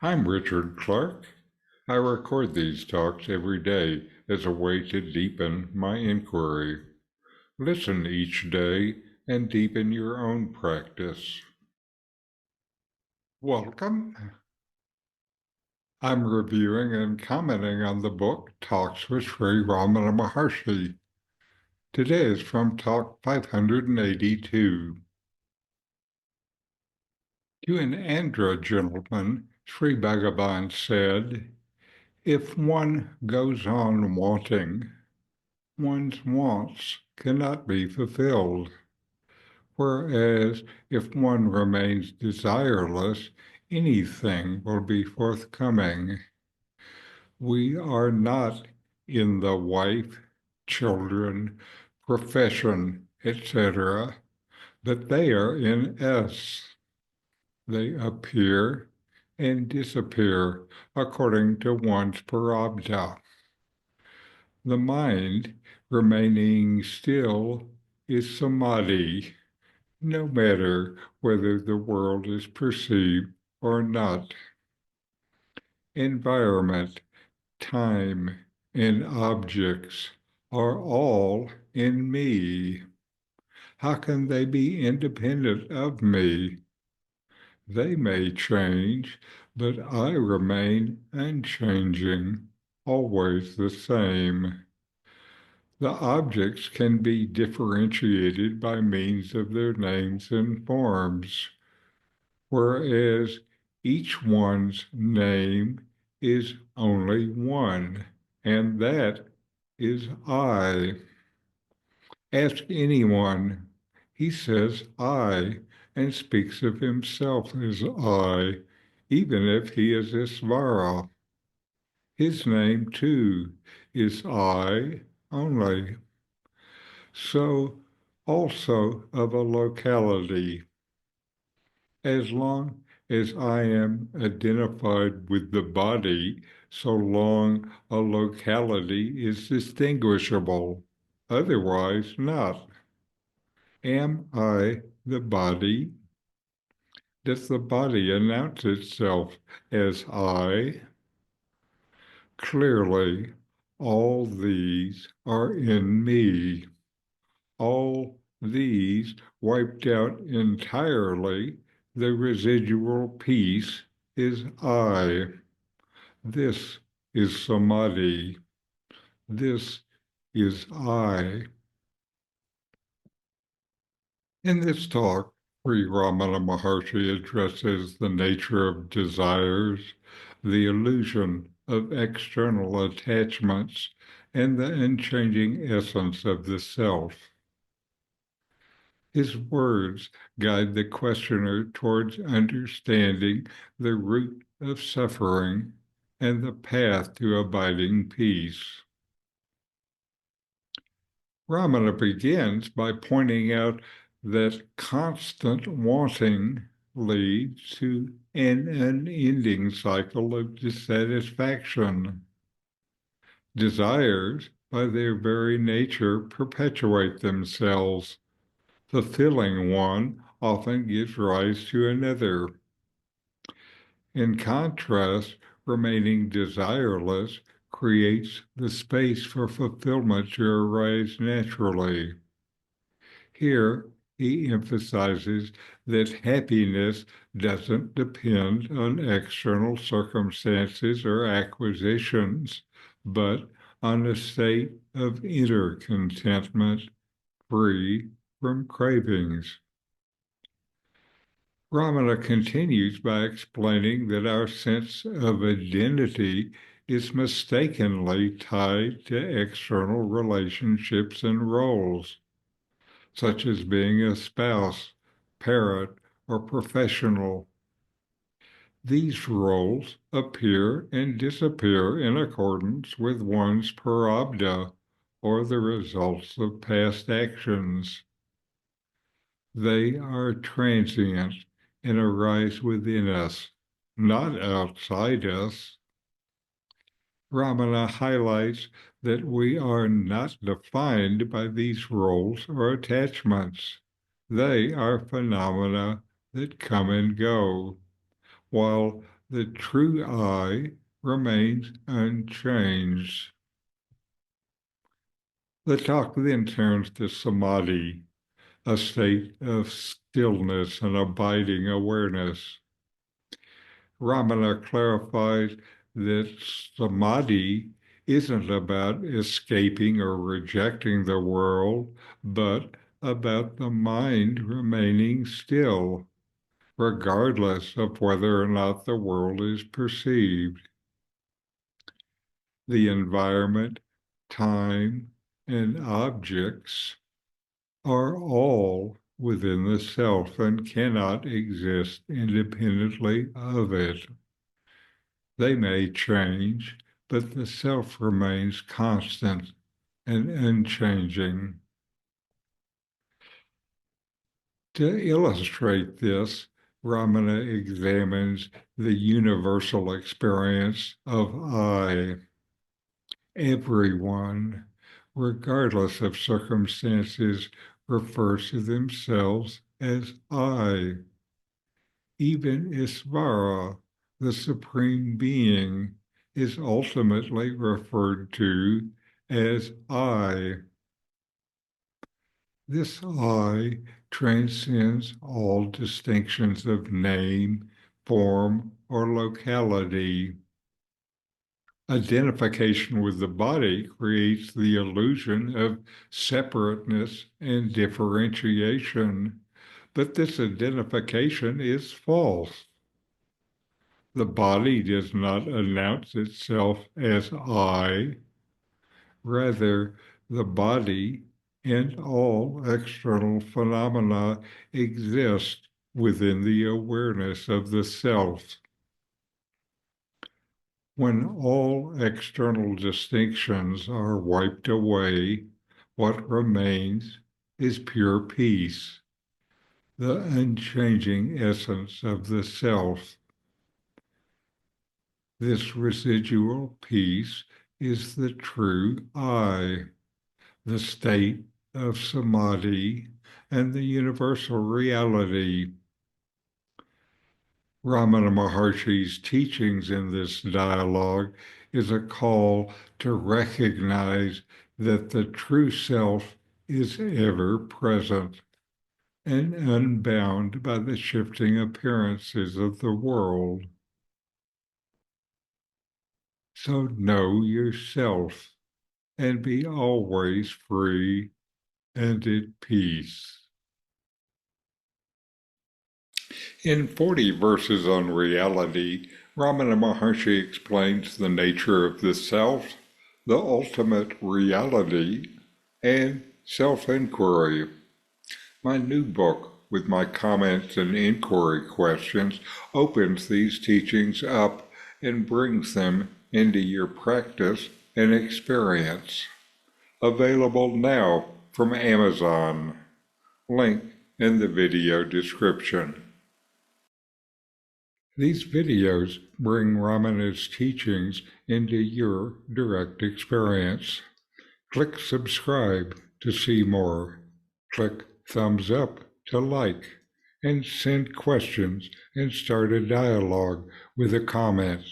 I'm Richard Clarke. I record these talks every day as a way to deepen my inquiry. Listen each day and deepen your own practice. Welcome. I'm reviewing and commenting on the book Talks with Sri Ramana Maharshi. Today is from Talk 582. To an Andhra gentleman, Sri Bhagavan said, "If one goes on wanting, one's wants cannot be fulfilled, whereas if one remains desireless, anything will be forthcoming. We are not in the wife, children, profession, etc., but they are in us. They appear and disappear according to one's prarabdha. The mind remaining still is samadhi, no matter whether the world is perceived or not. Environment, time, and objects are all in me. How can they be independent of me? They may change, but I remain unchanging, always the same. The objects can be differentiated by means of their names and forms, whereas each one's name is only one, and that is I. Ask anyone. He says I and speaks of himself as I, even if he is Isvara. His name, too, is I only. So also of a locality. As long as I am identified with the body, so long a locality is distinguishable, otherwise not. Am I the body? Does the body announce itself as I? Clearly, all these are in me. All these wiped out entirely, the residual piece is I. This is samadhi. This is I. In this talk, Sri Ramana Maharshi addresses the nature of desires, the illusion of external attachments, and the unchanging essence of the self. His words guide the questioner towards understanding the root of suffering and the path to abiding peace. Ramana begins by pointing out that constant wanting leads to an unending cycle of dissatisfaction. Desires, by their very nature, perpetuate themselves. Fulfilling one often gives rise to another. In contrast, remaining desireless creates the space for fulfillment to arise naturally. Here, he emphasizes that happiness doesn't depend on external circumstances or acquisitions, but on a state of inner contentment, free from cravings. Ramana continues by explaining that our sense of identity is mistakenly tied to external relationships and roles, such as being a spouse, parent, or professional. These roles appear and disappear in accordance with one's prarabdha, or the results of past actions. They are transient and arise within us, not outside us. Ramana highlights that we are not defined by these roles or attachments. They are phenomena that come and go, while the true I remains unchanged. The talk then turns to samadhi, a state of stillness and abiding awareness. Ramana clarifies that samadhi isn't about escaping or rejecting the world, but about the mind remaining still, regardless of whether or not the world is perceived. The environment, time, and objects are all within the self and cannot exist independently of it. They may change, but the self remains constant and unchanging. To illustrate this, Ramana examines the universal experience of I. Everyone, regardless of circumstances, refers to themselves as I. Even Isvara, the Supreme Being, is ultimately referred to as I. This I transcends all distinctions of name, form, or locality. Identification with the body creates the illusion of separateness and differentiation, but this identification is false. The body does not announce itself as I. Rather, the body and all external phenomena exist within the awareness of the self. When all external distinctions are wiped away, what remains is pure peace, the unchanging essence of the self. This residual peace is the true I, the state of samadhi, and the universal reality. Ramana Maharshi's teachings in this dialogue is a call to recognize that the true self is ever present and unbound by the shifting appearances of the world. So know yourself and be always free and at peace. In 40 verses on reality, Ramana Maharshi explains the nature of the self, the ultimate reality, and self-inquiry. My new book, with my comments and inquiry questions, opens these teachings up and brings them into your practice and experience. Available now from Amazon. Link in the video description. These videos bring Ramana's teachings into your direct experience. Click subscribe to see more. Click thumbs up to like, and send questions and start a dialogue with a comment